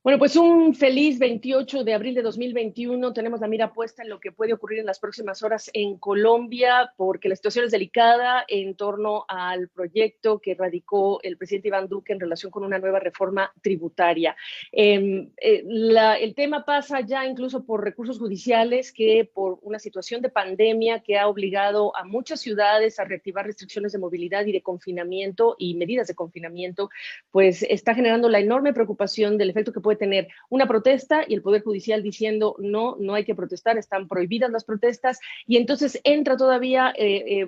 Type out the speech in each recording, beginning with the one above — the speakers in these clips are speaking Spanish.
Bueno, pues un feliz 28 de abril de 2021. Tenemos la mira puesta en lo que puede ocurrir en las próximas horas en Colombia, porque la situación es delicada en torno al proyecto que radicó el presidente Iván Duque en relación con una nueva reforma tributaria. El tema pasa ya incluso por recursos judiciales, que por una situación de pandemia que ha obligado a muchas ciudades a reactivar restricciones de movilidad y de confinamiento y medidas de confinamiento, pues está generando la enorme preocupación del efecto que puede tener una protesta y el Poder Judicial diciendo no, no hay que protestar, están prohibidas las protestas, y entonces entra todavía,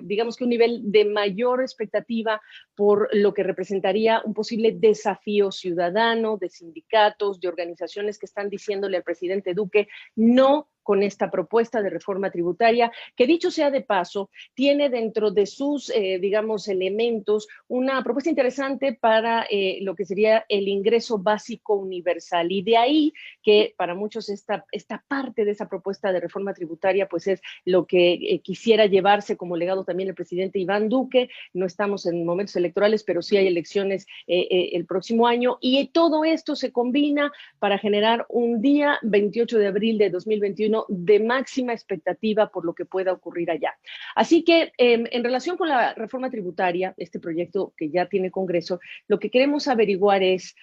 digamos que un nivel de mayor expectativa por lo que representaría un posible desafío ciudadano de sindicatos, de organizaciones que están diciéndole al presidente Duque no con esta propuesta de reforma tributaria, que dicho sea de paso, tiene dentro de sus, digamos, elementos una propuesta interesante para lo que sería el ingreso básico universal. Y de ahí que para muchos esta parte de esa propuesta de reforma tributaria pues es lo que quisiera llevarse como legado también el presidente Iván Duque. No estamos en momentos electorales, pero sí hay elecciones el próximo año, y todo esto se combina para generar un día 28 de abril de 2021 de máxima expectativa por lo que pueda ocurrir allá. Así que en relación con la reforma tributaria, este proyecto que ya tiene Congreso, lo que queremos averiguar es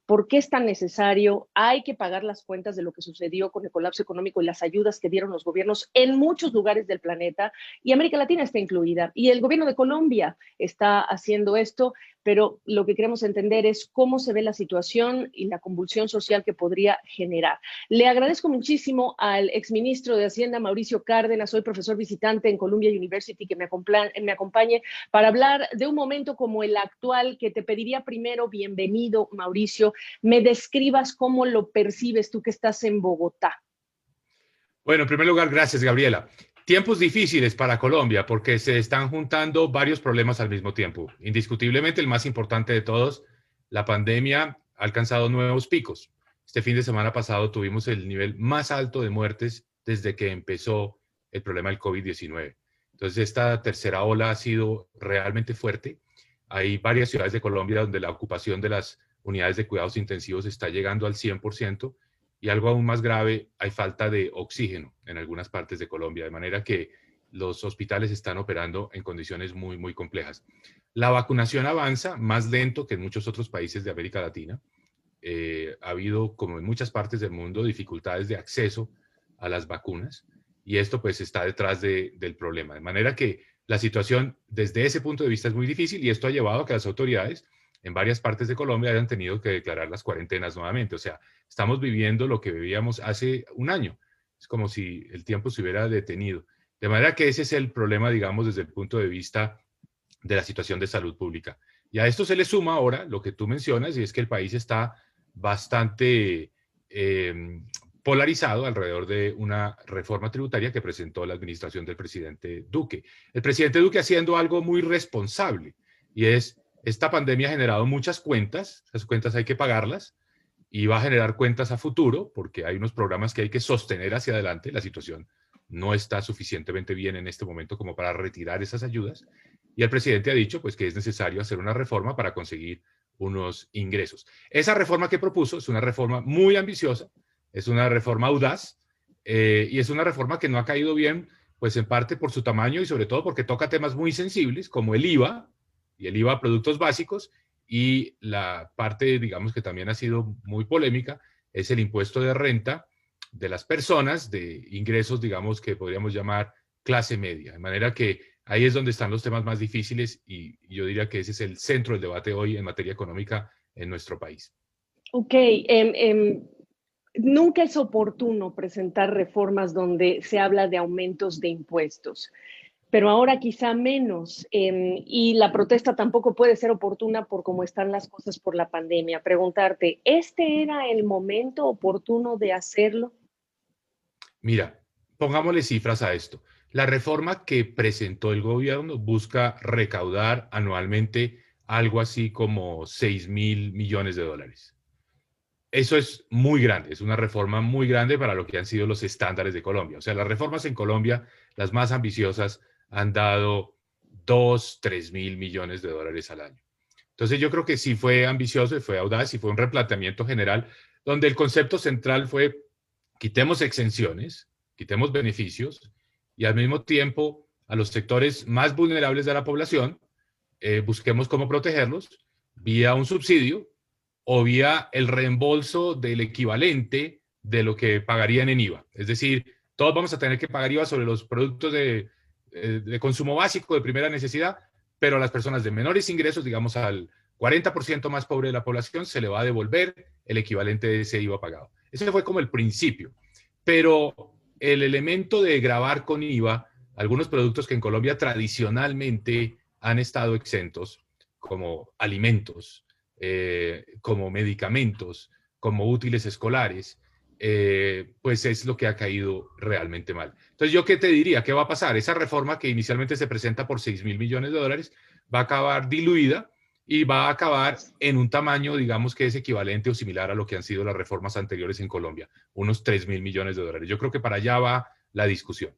por qué es tan necesario. Hay que pagar las cuentas de lo que sucedió con el colapso económico y las ayudas que dieron los gobiernos en muchos lugares del planeta, y América Latina está incluida, y el gobierno de Colombia está haciendo esto, pero lo que queremos entender es cómo se ve la situación y la convulsión social que podría generar. Le agradezco muchísimo al exministro de Hacienda, Mauricio Cárdenas, soy profesor visitante en Columbia University, que me acompañe para hablar de un momento como el actual, que te pediría primero, bienvenido, Mauricio, me describas cómo lo percibes tú que estás en Bogotá. Bueno, en primer lugar, gracias, Gabriela. Tiempos difíciles para Colombia porque se están juntando varios problemas al mismo tiempo. Indiscutiblemente, el más importante de todos, la pandemia ha alcanzado nuevos picos. Este fin de semana pasado tuvimos el nivel más alto de muertes desde que empezó el problema del COVID-19. Entonces, esta tercera ola ha sido realmente fuerte. Hay varias ciudades de Colombia donde la ocupación de las unidades de cuidados intensivos está llegando al 100%. Y algo aún más grave, hay falta de oxígeno en algunas partes de Colombia, de manera que los hospitales están operando en condiciones muy, muy complejas. La vacunación avanza más lento que en muchos otros países de América Latina. Ha habido, como en muchas partes del mundo, dificultades de acceso a las vacunas, y esto pues está detrás del problema. De manera que la situación desde ese punto de vista es muy difícil, y esto ha llevado a que las autoridades en varias partes de Colombia hayan tenido que declarar las cuarentenas nuevamente. O sea, estamos viviendo lo que vivíamos hace un año. Es como si el tiempo se hubiera detenido. De manera que ese es el problema, digamos, desde el punto de vista de la situación de salud pública. Y a esto se le suma ahora lo que tú mencionas, y es que el país está bastante polarizado alrededor de una reforma tributaria que presentó la administración del presidente Duque. El presidente Duque haciendo algo muy responsable, y es, esta pandemia ha generado muchas cuentas, esas cuentas hay que pagarlas, y va a generar cuentas a futuro, porque hay unos programas que hay que sostener hacia adelante. La situación no está suficientemente bien en este momento como para retirar esas ayudas, y el presidente ha dicho pues, que es necesario hacer una reforma para conseguir unos ingresos. Esa reforma que propuso es una reforma muy ambiciosa, es una reforma audaz, y es una reforma que no ha caído bien, pues en parte por su tamaño y sobre todo porque toca temas muy sensibles como el IVA, y el IVA a productos básicos, y la parte, digamos, que también ha sido muy polémica, es el impuesto de renta de las personas de ingresos, digamos, que podríamos llamar clase media. De manera que ahí es donde están los temas más difíciles, y yo diría que ese es el centro del debate hoy en materia económica en nuestro país. Ok, nunca es oportuno presentar reformas donde se habla de aumentos de impuestos, pero ahora quizá menos, y la protesta tampoco puede ser oportuna por cómo están las cosas por la pandemia. Preguntarte, ¿este era el momento oportuno de hacerlo? Mira, pongámosle cifras a esto. La reforma que presentó el gobierno busca recaudar anualmente algo así como 6.000 millones de dólares. Eso es muy grande, es una reforma muy grande para lo que han sido los estándares de Colombia. O sea, las reformas en Colombia, las más ambiciosas, han dado 2, 3 mil millones de dólares al año. Entonces yo creo que sí fue ambicioso y fue audaz y fue un replanteamiento general donde el concepto central fue quitemos exenciones, quitemos beneficios y al mismo tiempo a los sectores más vulnerables de la población busquemos cómo protegerlos vía un subsidio o vía el reembolso del equivalente de lo que pagarían en IVA. Es decir, todos vamos a tener que pagar IVA sobre los productos de consumo básico de primera necesidad, pero a las personas de menores ingresos, digamos al 40% más pobre de la población, se le va a devolver el equivalente de ese IVA pagado. Ese fue como el principio. Pero el elemento de gravar con IVA algunos productos que en Colombia tradicionalmente han estado exentos, como alimentos, como medicamentos, como útiles escolares, pues es lo que ha caído realmente mal. Entonces, ¿yo qué te diría? ¿Qué va a pasar? Esa reforma que inicialmente se presenta por 6.000 millones de dólares va a acabar diluida y va a acabar en un tamaño, digamos, que es equivalente o similar a lo que han sido las reformas anteriores en Colombia, unos 3.000 millones de dólares. Yo creo que para allá va la discusión.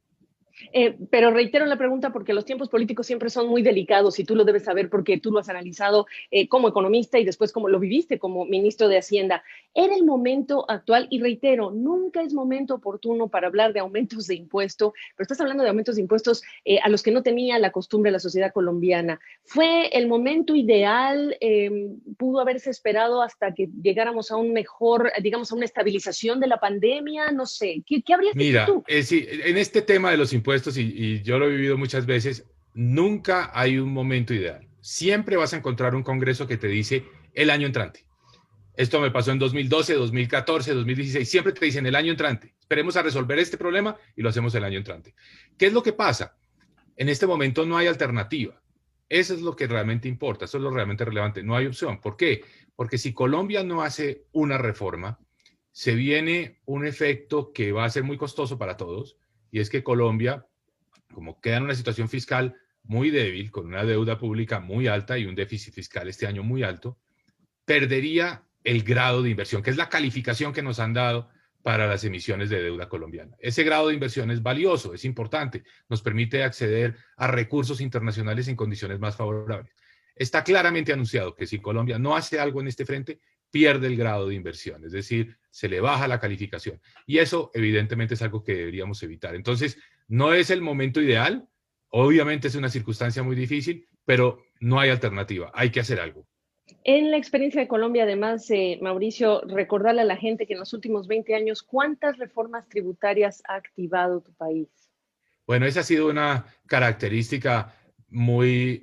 Pero reitero la pregunta porque los tiempos políticos siempre son muy delicados y tú lo debes saber porque tú lo has analizado como economista y después como lo viviste como ministro de Hacienda. Era el momento actual y reitero, nunca es momento oportuno para hablar de aumentos de impuestos, pero estás hablando de aumentos de impuestos a los que no tenía la costumbre la sociedad colombiana. ¿Fue el momento ideal? ¿Pudo haberse esperado hasta que llegáramos a un mejor, digamos, a una estabilización de la pandemia? No sé, ¿qué habrías hecho Mira, tú? sí, en este tema de los impuestos, y yo lo he vivido muchas veces, nunca hay un momento ideal. Siempre vas a encontrar un Congreso que te dice el año entrante. Esto me pasó en 2012, 2014, 2016. Siempre te dicen el año entrante. Esperemos a resolver este problema y lo hacemos el año entrante. ¿Qué es lo que pasa? En este momento no hay alternativa. Eso es lo que realmente importa. Eso es lo realmente relevante. No hay opción. ¿Por qué? Porque si Colombia no hace una reforma, se viene un efecto que va a ser muy costoso para todos, y es que Colombia, como queda en una situación fiscal muy débil, con una deuda pública muy alta y un déficit fiscal este año muy alto, perdería el grado de inversión, que es la calificación que nos han dado para las emisiones de deuda colombiana. Ese grado de inversión es valioso, es importante, nos permite acceder a recursos internacionales en condiciones más favorables. Está claramente anunciado que si Colombia no hace algo en este frente, pierde el grado de inversión, es decir, se le baja la calificación. Y eso evidentemente es algo que deberíamos evitar. Entonces, no es el momento ideal, obviamente es una circunstancia muy difícil, pero no hay alternativa, hay que hacer algo. En la experiencia de Colombia, además, Mauricio, recordarle a la gente que en los últimos 20 años, ¿cuántas reformas tributarias ha activado tu país? Bueno, esa ha sido una característica muy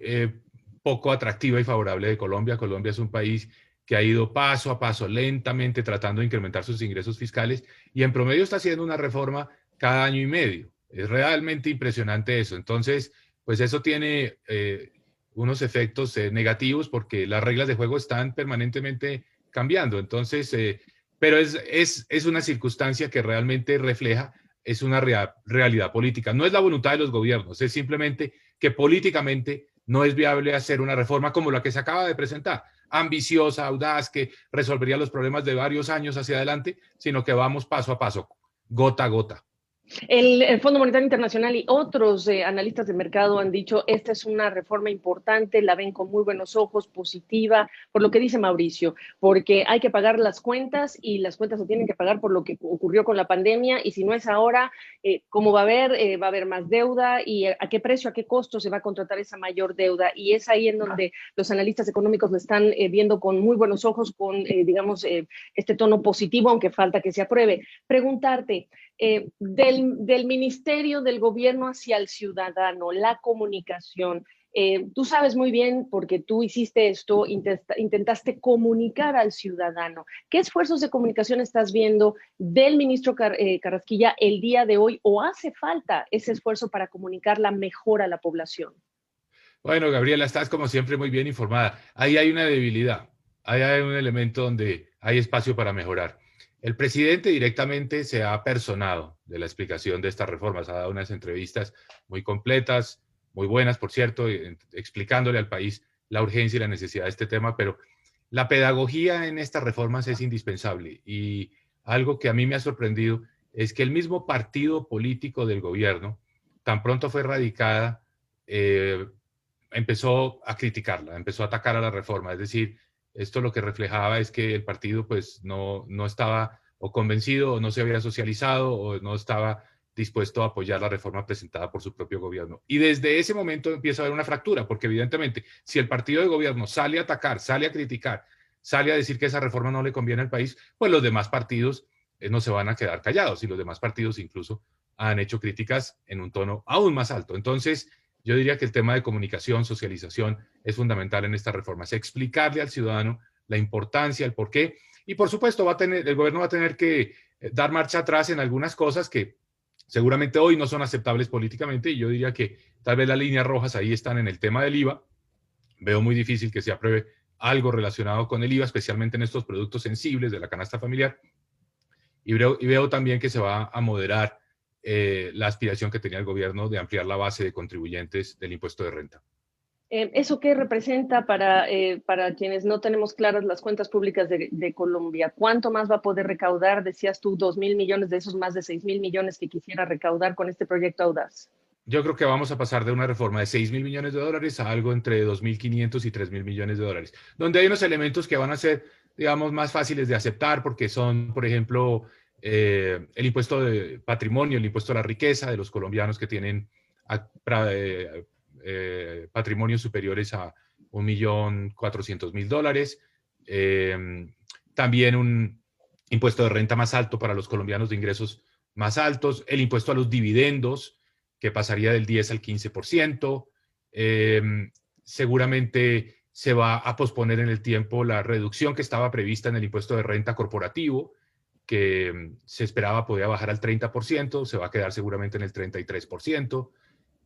poco atractiva y favorable de Colombia. Colombia es un país que ha ido paso a paso, lentamente tratando de incrementar sus ingresos fiscales y en promedio está haciendo una reforma cada año y medio. Es realmente impresionante eso. Entonces, pues eso tiene unos efectos negativos porque las reglas de juego están permanentemente cambiando. Entonces, pero es una circunstancia que realmente refleja es una realidad política. No es la voluntad de los gobiernos, es simplemente que políticamente no es viable hacer una reforma como la que se acaba de presentar, ambiciosa, audaz, que resolvería los problemas de varios años hacia adelante, sino que vamos paso a paso, gota a gota. El Fondo Monetario Internacional y otros analistas de mercado han dicho esta es una reforma importante, la ven con muy buenos ojos, positiva, por lo que dice Mauricio, porque hay que pagar las cuentas y las cuentas se tienen que pagar por lo que ocurrió con la pandemia y si no es ahora, ¿cómo va a haber? Va a haber más deuda y a qué precio, a qué costo se va a contratar esa mayor deuda y es ahí en donde los analistas económicos lo están viendo con muy buenos ojos, con, digamos, este tono positivo, aunque falta que se apruebe. Preguntarte, del ministerio, del gobierno hacia el ciudadano, la comunicación. Tú sabes muy bien, porque tú hiciste esto, intentaste comunicar al ciudadano. ¿Qué esfuerzos de comunicación estás viendo del ministro Carrasquilla el día de hoy o hace falta ese esfuerzo para comunicarla mejor a la población? Bueno, Gabriela, estás como siempre muy bien informada. Ahí hay una debilidad, ahí hay un elemento donde hay espacio para mejorar. El presidente directamente se ha personado de la explicación de estas reformas, ha dado unas entrevistas muy completas, muy buenas, por cierto, explicándole al país la urgencia y la necesidad de este tema, pero la pedagogía en estas reformas es indispensable y algo que a mí me ha sorprendido es que el mismo partido político del gobierno, tan pronto fue radicada, empezó a criticarla, empezó a atacar a la reforma, es decir, Esto lo que reflejaba es que el partido pues no estaba o convencido o no se había socializado o no estaba dispuesto a apoyar la reforma presentada por su propio gobierno. Y desde ese momento empieza a haber una fractura, porque evidentemente si el partido de gobierno sale a atacar, sale a criticar, sale a decir que esa reforma no le conviene al país, pues los demás partidos no se van a quedar callados y los demás partidos incluso han hecho críticas en un tono aún más alto. Entonces, yo diría que el tema de comunicación, socialización es fundamental en estas reformas. Explicarle al ciudadano la importancia, el porqué. Y por supuesto, el gobierno va a tener que dar marcha atrás en algunas cosas que seguramente hoy no son aceptables políticamente. Y yo diría que tal vez las líneas rojas ahí están en el tema del IVA. Veo muy difícil que se apruebe algo relacionado con el IVA, especialmente en estos productos sensibles de la canasta familiar. Y veo también que se va a moderar la aspiración que tenía el gobierno de ampliar la base de contribuyentes del impuesto de renta. ¿Eso qué representa para quienes no tenemos claras las cuentas públicas de Colombia? ¿Cuánto más va a poder recaudar? Decías tú, 2.000 millones de esos más de 6.000 millones que quisiera recaudar con este proyecto audaz. Yo creo que vamos a pasar de una reforma de 6.000 millones de dólares a algo entre 2.500 y 3.000 millones de dólares, donde hay unos elementos que van a ser, digamos, más fáciles de aceptar porque son, por ejemplo, el impuesto de patrimonio, el impuesto a la riqueza de los colombianos que tienen patrimonios superiores a 1.400.000 dólares. También un impuesto de renta más alto para los colombianos de ingresos más altos, el impuesto a los dividendos, que pasaría del 10 al 15%. Seguramente se va a posponer en el tiempo la reducción que estaba prevista en el impuesto de renta corporativo, que se esperaba podía bajar al 30%, se va a quedar seguramente en el 33%.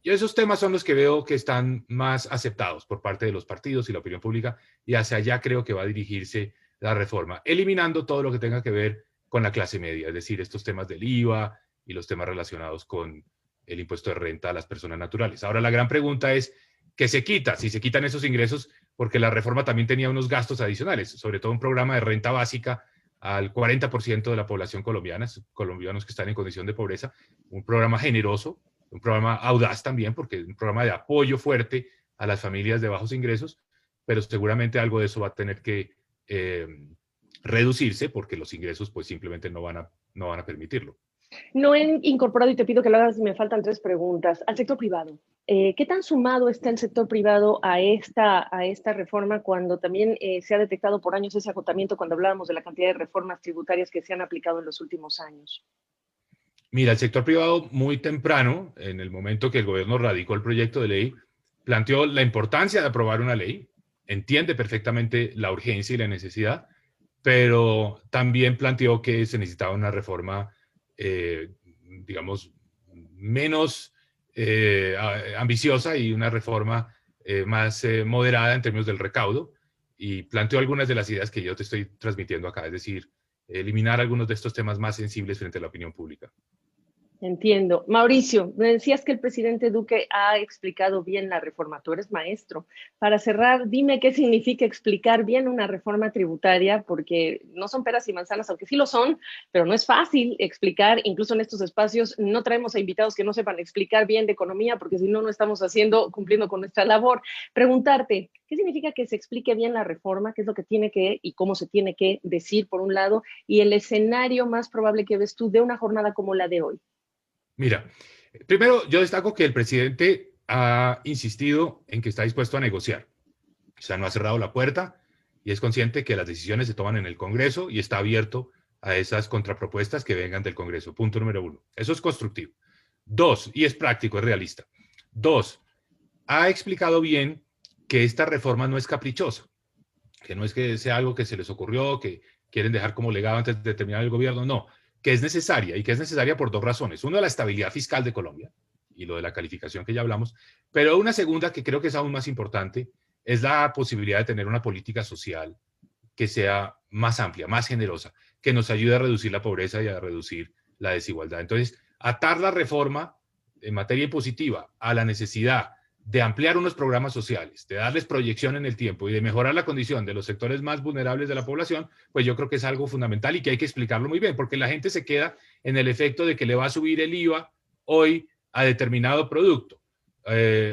Y esos temas son los que veo que están más aceptados por parte de los partidos y la opinión pública, y hacia allá creo que va a dirigirse la reforma, eliminando todo lo que tenga que ver con la clase media, es decir, estos temas del IVA y los temas relacionados con el impuesto de renta a las personas naturales. Ahora la gran pregunta es, ¿qué se quita? Si se quitan esos ingresos, porque la reforma también tenía unos gastos adicionales, sobre todo un programa de renta básica al 40% de la población colombiana, colombianos que están en condición de pobreza, un programa generoso, un programa audaz también, porque es un programa de apoyo fuerte a las familias de bajos ingresos, pero seguramente algo de eso va a tener que reducirse porque los ingresos pues simplemente no van a permitirlo. No he incorporado, y te pido que lo hagas, me faltan 3 preguntas, al sector privado. ¿Qué tan sumado está el sector privado a esta reforma cuando también se ha detectado por años ese agotamiento cuando hablábamos de la cantidad de reformas tributarias que se han aplicado en los últimos años? Mira, el sector privado muy temprano, en el momento que el gobierno radicó el proyecto de ley, planteó la importancia de aprobar una ley, entiende perfectamente la urgencia y la necesidad, pero también planteó que se necesitaba una reforma, digamos, menos ambiciosa y una reforma más moderada en términos del recaudo, y planteó algunas de las ideas que yo te estoy transmitiendo acá, es decir, eliminar algunos de estos temas más sensibles frente a la opinión pública. Entiendo. Mauricio, me decías que el presidente Duque ha explicado bien la reforma. Tú eres maestro. Para cerrar, dime qué significa explicar bien una reforma tributaria, porque no son peras y manzanas, aunque sí lo son, pero no es fácil explicar. Incluso en estos espacios no traemos a invitados que no sepan explicar bien de economía, porque si no, no estamos cumpliendo con nuestra labor. Preguntarte, ¿qué significa que se explique bien la reforma? ¿Qué es lo que tiene que y cómo se tiene que decir, por un lado? Y el escenario más probable que ves tú de una jornada como la de hoy. Mira, primero yo destaco que el presidente ha insistido en que está dispuesto a negociar. O sea, no ha cerrado la puerta y es consciente que las decisiones se toman en el Congreso y está abierto a esas contrapropuestas que vengan del Congreso. Punto número 1. Eso es constructivo. 2, y es práctico, es realista. 2, ha explicado bien que esta reforma no es caprichosa, que no es que sea algo que se les ocurrió, que quieren dejar como legado antes de terminar el gobierno, no, que es necesaria, y que es necesaria por 2 razones. Uno, la estabilidad fiscal de Colombia, y lo de la calificación que ya hablamos, pero una segunda que creo que es aún más importante, es la posibilidad de tener una política social que sea más amplia, más generosa, que nos ayude a reducir la pobreza y a reducir la desigualdad. Entonces, atar la reforma en materia impositiva a la necesidad de ampliar unos programas sociales, de darles proyección en el tiempo y de mejorar la condición de los sectores más vulnerables de la población, pues yo creo que es algo fundamental y que hay que explicarlo muy bien, porque la gente se queda en el efecto de que le va a subir el IVA hoy a determinado producto,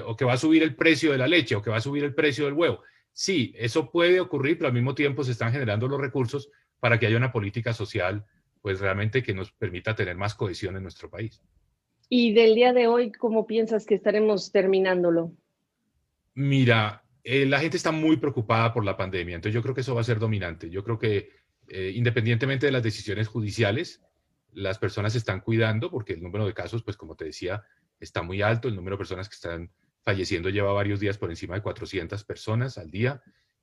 o que va a subir el precio de la leche, o que va a subir el precio del huevo. Sí, eso puede ocurrir, pero al mismo tiempo se están generando los recursos para que haya una política social, pues realmente que nos permita tener más cohesión en nuestro país. Y del día de hoy, ¿cómo piensas que estaremos terminándolo? Mira, la gente está muy preocupada por la pandemia, entonces yo creo que eso va a ser dominante. Yo creo que independientemente de las decisiones judiciales, las personas se están cuidando porque el número de casos, pues como te decía, está muy alto. El número de personas que están falleciendo lleva varios días por encima de 400 personas al día.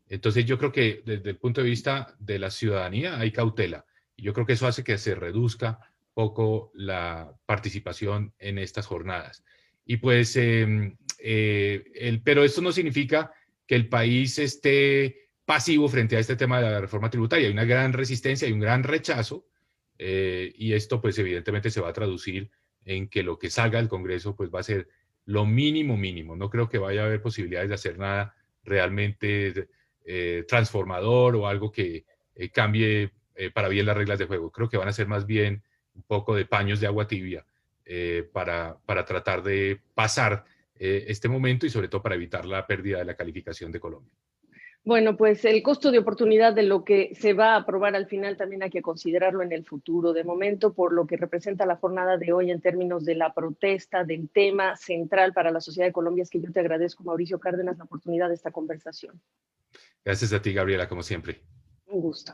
Entonces yo creo que desde el punto de vista de la ciudadanía hay cautela. Y yo creo que eso hace que se reduzca poco la participación en estas jornadas. Y pues pero esto no significa que el país esté pasivo frente a este tema de la reforma tributaria. Hay una gran resistencia, hay un gran rechazo, y esto pues evidentemente se va a traducir en que lo que salga del Congreso pues va a ser lo mínimo mínimo. No creo que vaya a haber posibilidades de hacer nada realmente transformador o algo que cambie para bien las reglas de juego. Creo que van a ser más bien un poco de paños de agua tibia para tratar de pasar este momento y sobre todo para evitar la pérdida de la calificación de Colombia. Bueno, pues el costo de oportunidad de lo que se va a aprobar al final también hay que considerarlo en el futuro. De momento, por lo que representa la jornada de hoy en términos de la protesta, del tema central para la sociedad de Colombia, es que yo te agradezco, Mauricio Cárdenas, la oportunidad de esta conversación. Gracias a ti, Gabriela, como siempre. Un gusto.